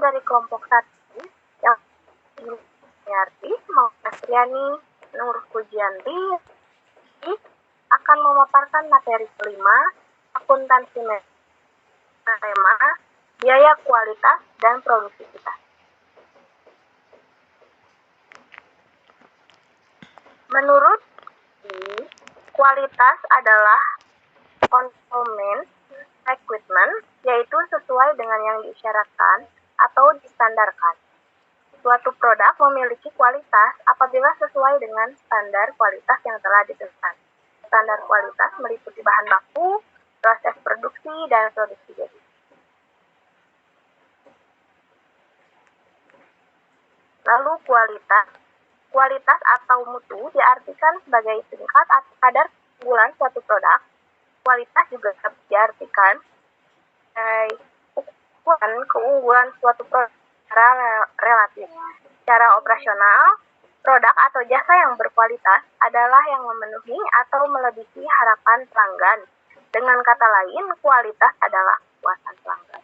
dari kelompok 1 yang Yarti, Maukastriani, Nur Pujianti akan memaparkan materi kelima, akuntansi tema, biaya kualitas dan produktivitas. Menurut kualitas adalah konsumen requirement, yaitu sesuai dengan yang diisyaratkan atau distandarkan. Suatu produk memiliki kualitas apabila sesuai dengan standar kualitas yang telah ditentukan. Standar kualitas meliputi bahan baku, proses produksi, dan produksi jadi. Lalu kualitas atau mutu diartikan sebagai tingkat atau kadar keunggulan suatu produk. Kualitas juga diartikan sebagai ukuran keunggulan suatu produk secara relatif. Secara operasional, produk atau jasa yang berkualitas adalah yang memenuhi atau melebihi harapan pelanggan. Dengan kata lain, kualitas adalah kepuasan pelanggan.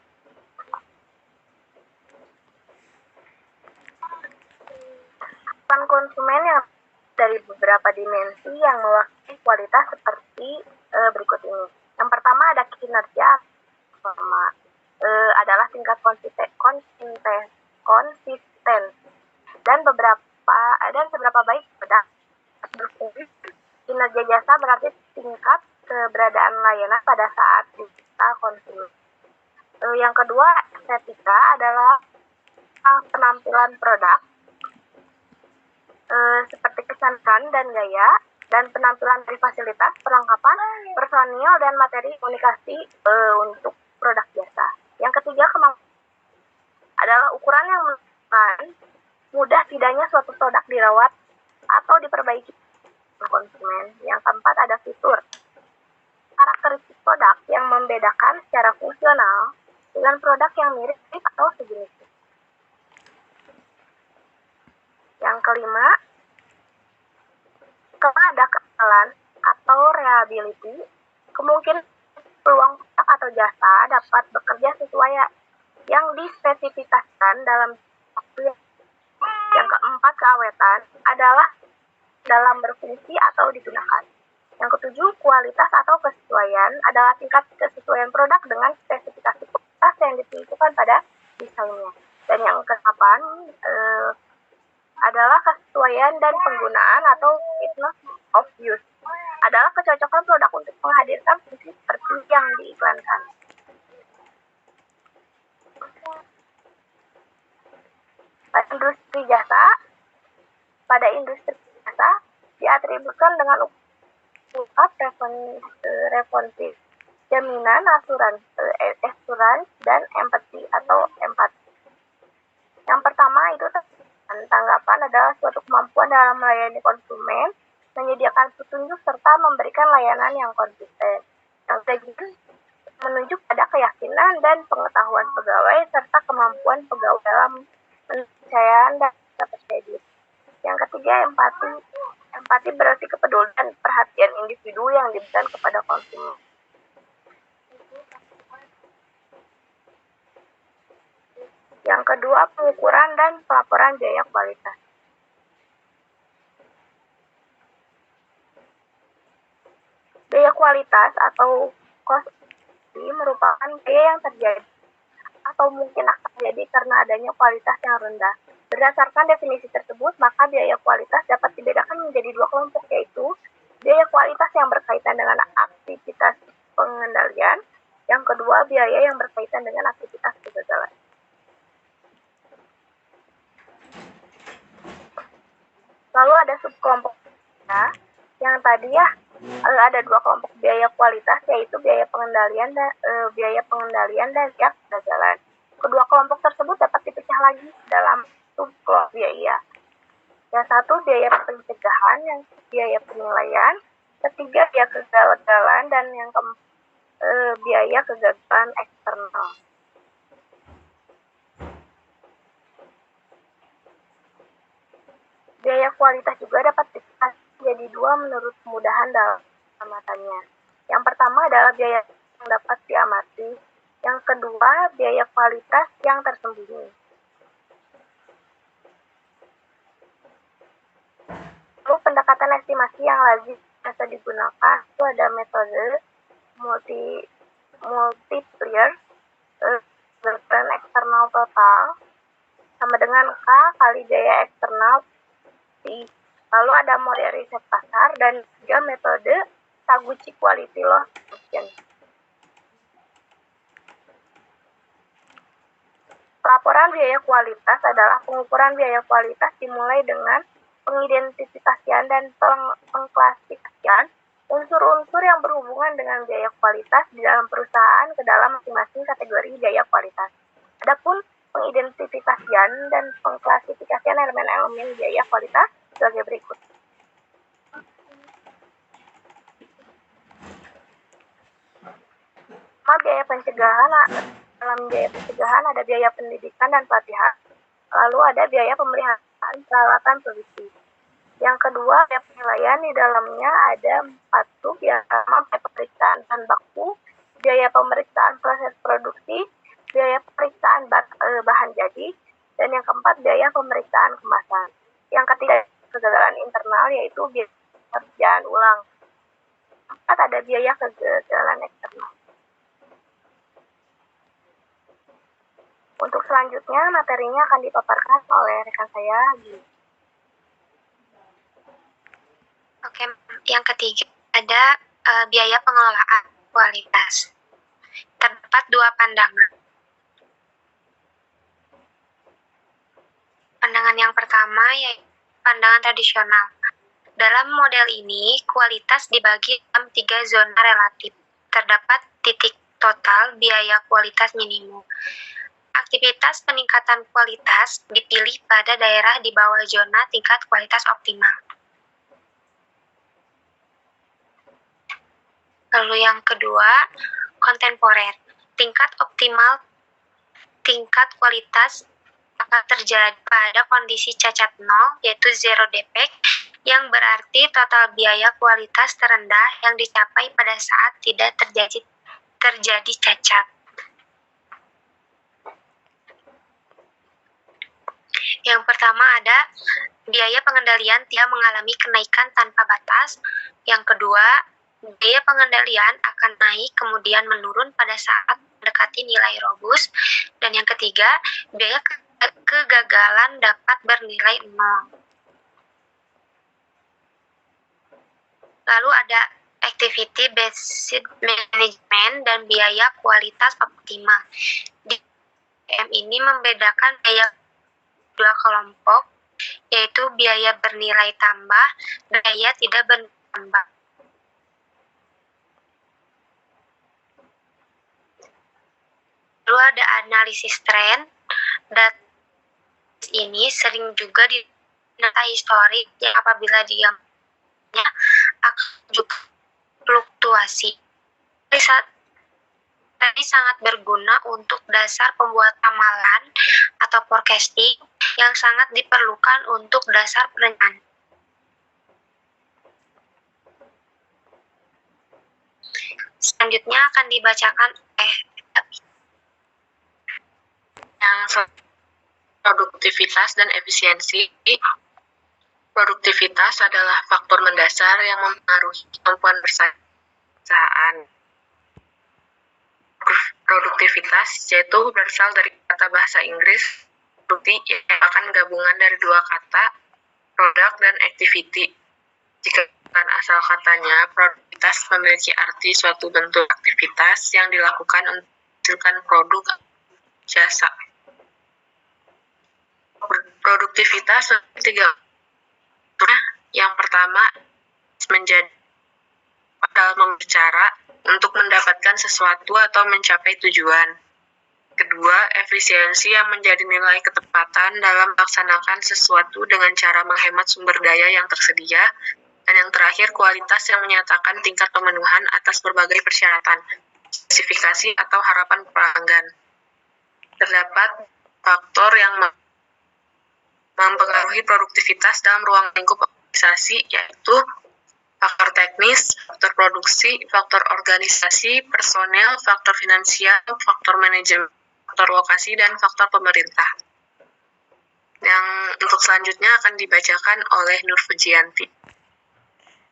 Harapan konsumen yang dari beberapa dimensi yang mewakili kualitas seperti berikut ini. Yang pertama ada kinerja, adalah tingkat konsisten dan seberapa baik produk berfungsi. Kinerja jasa berarti tingkat keberadaan layanan pada saat kita konsumen. Yang kedua, estetika adalah penampilan produk seperti kesankan dan gaya, dan penampilan dari fasilitas, perlengkapan, personil, dan materi komunikasi untuk produk jasa. Yang ketiga, adalah ukuran yang menentukan mudah tidaknya suatu produk dirawat atau diperbaiki konsumen. Yang keempat, ada fitur. Karakteristik produk yang membedakan secara fungsional dengan produk yang mirip atau sejenis. Yang kelima, kalau ada kesalahan atau reliability, kemungkinan peluang produk atau jasa dapat bekerja sesuai yang dispesifikasikan dalam waktu. Yang keempat, keawetan adalah dalam berfungsi atau digunakan. Yang ketujuh, kualitas atau kesesuaian adalah tingkat kesesuaian produk dengan spesifikasi kualitas yang ditentukan pada desainnya. Dan yang ke-8 adalah kesesuaian dan penggunaan atau fitness of use. Adalah kecocokan produk untuk menghadirkan fungsi seperti yang diiklankan. Pada industri jasa diatributkan dengan ungkap responsif, jaminan, asuransi, dan empati atau empati. Yang pertama itu tanggapan adalah suatu kemampuan dalam melayani konsumen, menyediakan petunjuk serta memberikan layanan yang konsisten. Yang ketiga, menunjuk pada keyakinan dan pengetahuan pegawai serta kemampuan pegawai dalam kepercayaan dan percaya diri. Yang ketiga, empati. Empati berarti kepedulian dan perhatian individu yang diberikan kepada konsumen. Yang kedua, pengukuran dan pelaporan biaya kualitas. Biaya kualitas atau cost merupakan biaya yang terjadi atau mungkin akan terjadi karena adanya kualitas yang rendah. Berdasarkan definisi tersebut, maka biaya kualitas dapat dibedakan menjadi dua kelompok, yaitu biaya kualitas yang berkaitan dengan aktivitas pengendalian, yang kedua biaya yang berkaitan dengan aktivitas kegagalan. Lalu ada subkelompok yang tadi ada dua kelompok biaya kualitas, yaitu biaya pengendalian dan biaya kegagalan. Kedua kelompok tersebut dapat dipecah lagi dalam subkelompok biaya. Yang satu biaya pencegahan, yang biaya penilaian, ketiga biaya kegagalan, dan yang keempat biaya kegagalan eksternal. Biaya kualitas juga dapat dipecah jadi dua menurut kemudahan dalam pengamatannya. Yang pertama adalah biaya yang dapat diamati. Yang kedua, biaya kualitas yang tersembunyi. pendekatan estimasi yang lazim biasa digunakan itu ada metode multiplier return eksternal total sama dengan K kali biaya eksternal I. Lalu ada model riset pasar dan juga metode Taguchi quality loss function. Pelaporan biaya kualitas adalah pengukuran biaya kualitas dimulai dengan pengidentifikasian dan pengklasifikasian unsur-unsur yang berhubungan dengan biaya kualitas di dalam perusahaan ke dalam masing-masing kategori biaya kualitas. Adapun pengidentifikasian dan pengklasifikasian elemen-elemen biaya kualitas sebagai berikut. Biaya pencegahan. Dalam biaya pencegahan ada biaya pendidikan dan pelatihan. Lalu ada biaya pemeliharaan peralatan produksi. Yang kedua, biaya penilaian, di dalamnya ada 4 biaya pemeriksaan bahan baku, biaya pemeriksaan proses produksi, biaya pemeriksaan bahan jadi, dan yang keempat, biaya pemeriksaan kemasan. Yang ketiga, kegagalan internal, yaitu biaya pekerjaan ulang. Keempat, ada biaya kegagalan eksternal. Untuk selanjutnya, materinya akan dipaparkan oleh rekan saya, Gi. Oke, yang ketiga ada biaya pengelolaan kualitas. Terdapat 2 pandangan. Pandangan yang pertama yaitu pandangan tradisional. Dalam model ini, kualitas dibagi dalam 3 zona relatif. Terdapat titik total biaya kualitas minimum. Aktivitas peningkatan kualitas dipilih pada daerah di bawah zona tingkat kualitas optimal. Lalu yang kedua, kontemporer. Tingkat optimal tingkat kualitas akan terjadi pada kondisi cacat 0, yaitu zero defect, yang berarti total biaya kualitas terendah yang dicapai pada saat tidak terjadi cacat. Yang pertama ada biaya pengendalian tidak mengalami kenaikan tanpa batas. Yang kedua, biaya pengendalian akan naik kemudian menurun pada saat mendekati nilai robust. Dan yang ketiga, biaya kegagalan dapat bernilai 0. Lalu ada activity based management dan biaya kualitas optimal. Di PM ini membedakan biaya 2 kelompok, yaitu biaya bernilai tambah dan biaya tidak bernilai tambah. Lalu ada analisis tren. Data ini sering juga di data historik yang apabila diamnya akan juga fluktuasi. Ini sangat berguna untuk dasar pembuat ramalan atau forecasting yang sangat diperlukan untuk dasar perencanaan. Selanjutnya akan dibacakan yang produktivitas dan efisiensi. Produktivitas adalah faktor mendasar yang mempengaruhi kemampuan perusahaan. Produktivitas yaitu berasal dari kata bahasa Inggris produkti, yang merupakan gabungan dari 2 kata, produk dan activity. Jika asal katanya, produktivitas memiliki arti suatu bentuk aktivitas yang dilakukan untuk menghasilkan produk jasa. Produktivitas 3. Yang pertama, menjadi dalam berbicara untuk mendapatkan sesuatu atau mencapai tujuan. Kedua, efisiensi yang menjadi nilai ketepatan dalam melaksanakan sesuatu dengan cara menghemat sumber daya yang tersedia. Dan yang terakhir, kualitas yang menyatakan tingkat pemenuhan atas berbagai persyaratan, spesifikasi atau harapan pelanggan. Terdapat faktor yang mempengaruhi produktivitas dalam ruang lingkup organisasi, yaitu faktor teknis, faktor produksi, faktor organisasi, personel, faktor finansial, faktor manajemen, faktor lokasi, dan faktor pemerintah. Yang untuk selanjutnya akan dibacakan oleh Nur Fujianti.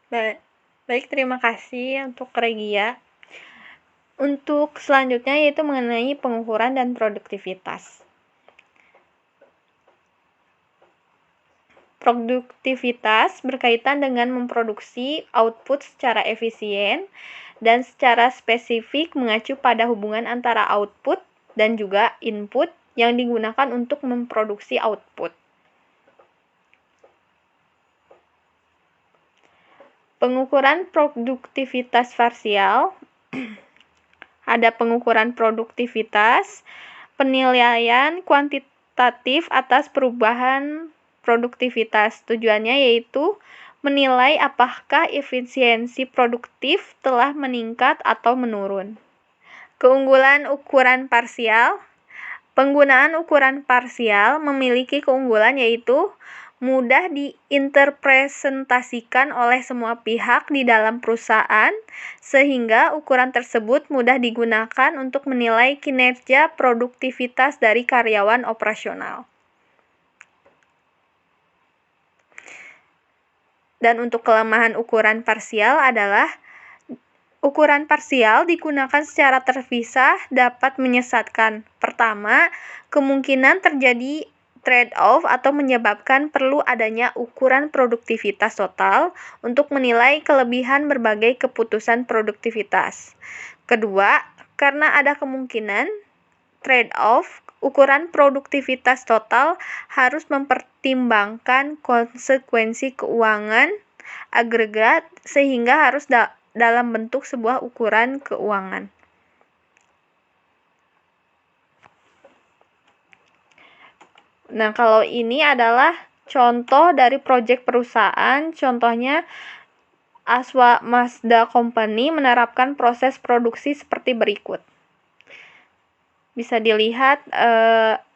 Baik, terima kasih untuk Regia. Untuk selanjutnya yaitu mengenai pengukuran dan produktivitas. Produktivitas berkaitan dengan memproduksi output secara efisien dan secara spesifik mengacu pada hubungan antara output dan juga input yang digunakan untuk memproduksi output. Pengukuran produktivitas parsial. Ada pengukuran produktivitas, penilaian kuantitatif atas perubahan produktivitas. Tujuannya yaitu menilai apakah efisiensi produktif telah meningkat atau menurun. Keunggulan ukuran parsial. Penggunaan ukuran parsial memiliki keunggulan yaitu mudah diinterpresentasikan oleh semua pihak di dalam perusahaan, sehingga ukuran tersebut mudah digunakan untuk menilai kinerja produktivitas dari karyawan operasional. Dan untuk kelemahan ukuran parsial adalah ukuran parsial digunakan secara terpisah dapat menyesatkan. Pertama, kemungkinan terjadi trade-off atau menyebabkan perlu adanya ukuran produktivitas total untuk menilai kelebihan berbagai keputusan produktivitas. Kedua, karena ada kemungkinan trade-off, ukuran produktivitas total harus mempertimbangkan konsekuensi keuangan agregat sehingga harus dalam bentuk sebuah ukuran keuangan. Nah, kalau ini adalah contoh dari proyek perusahaan, contohnya Aswa Mazda Company menerapkan proses produksi seperti berikut. Bisa dilihat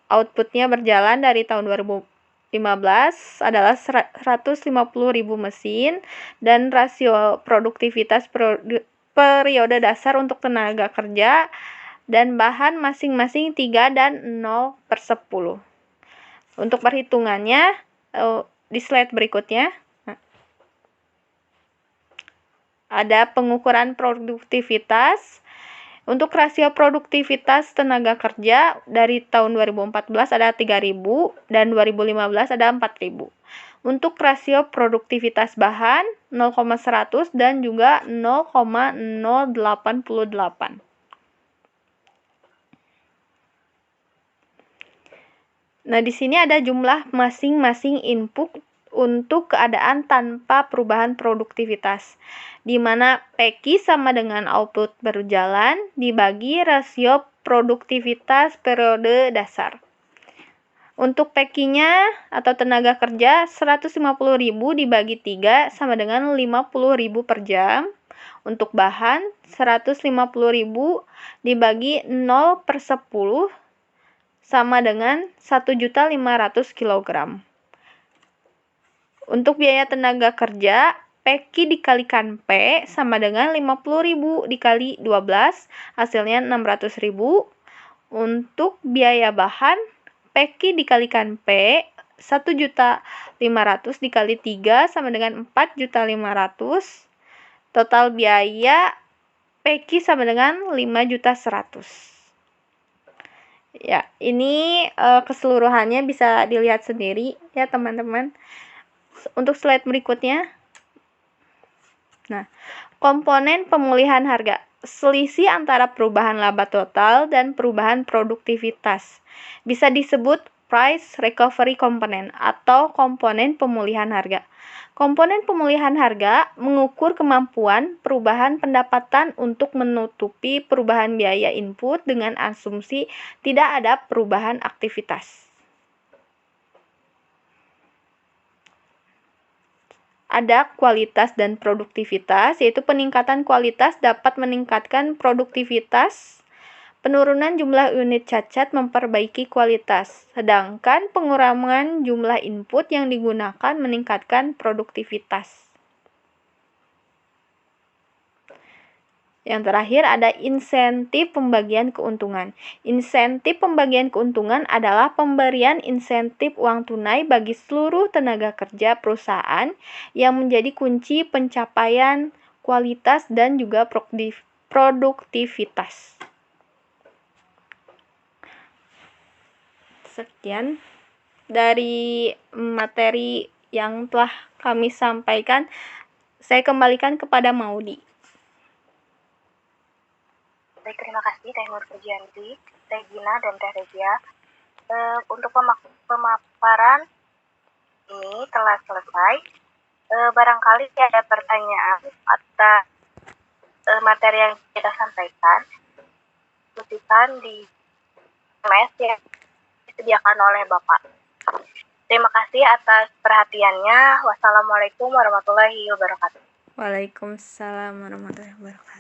outputnya berjalan dari tahun 2015 adalah 150.000 mesin dan rasio produktivitas periode dasar untuk tenaga kerja dan bahan masing-masing 3 dan 0/10. Untuk perhitungannya di slide berikutnya ada pengukuran produktivitas. Untuk rasio produktivitas tenaga kerja dari tahun 2014 ada 3.000 dan 2015 ada 4.000. Untuk rasio produktivitas bahan 0,100 dan juga 0,088. Nah, di sini ada jumlah masing-masing input untuk keadaan tanpa perubahan produktivitas, di mana PQ sama dengan output berjalan dibagi rasio produktivitas periode dasar. Untuk PQ-nya atau tenaga kerja 150.000 dibagi 3 sama dengan 50.000 per jam. Untuk bahan 150.000 dibagi 0/10 sama dengan 1.500 kg. Untuk biaya tenaga kerja, PQ dikalikan P sama dengan 50.000 dikali 12, hasilnya 600.000. Untuk biaya bahan, PQ dikalikan P, 1.500.000 dikali 3 sama dengan 4.500.000. Total biaya PQ sama dengan 5.100.000. Ya, ini keseluruhannya bisa dilihat sendiri ya teman-teman. Untuk slide berikutnya. Nah, komponen pemulihan harga. Selisih antara perubahan laba total dan perubahan produktivitas. Bisa disebut price recovery component atau komponen pemulihan harga. Komponen pemulihan harga mengukur kemampuan perubahan pendapatan untuk menutupi perubahan biaya input dengan asumsi tidak ada perubahan aktivitas. Ada kualitas dan produktivitas, yaitu peningkatan kualitas dapat meningkatkan produktivitas. Penurunan jumlah unit cacat memperbaiki kualitas, sedangkan pengurangan jumlah input yang digunakan meningkatkan produktivitas. Yang terakhir ada insentif pembagian keuntungan. Insentif pembagian keuntungan adalah pemberian insentif uang tunai bagi seluruh tenaga kerja perusahaan yang menjadi kunci pencapaian kualitas dan juga produktivitas. Sekian dari materi yang telah kami sampaikan. Saya kembalikan kepada Maudi. Baik, terima kasih Teh Nur Pujianti, Teh Gina, dan Teh Regia. Untuk pemaparan ini telah selesai. Barangkali ada pertanyaan atas materi yang kita sampaikan, tulisan di SMS yang disediakan oleh Bapak. Terima kasih atas perhatiannya. Wassalamualaikum warahmatullahi wabarakatuh. Waalaikumsalam warahmatullahi wabarakatuh.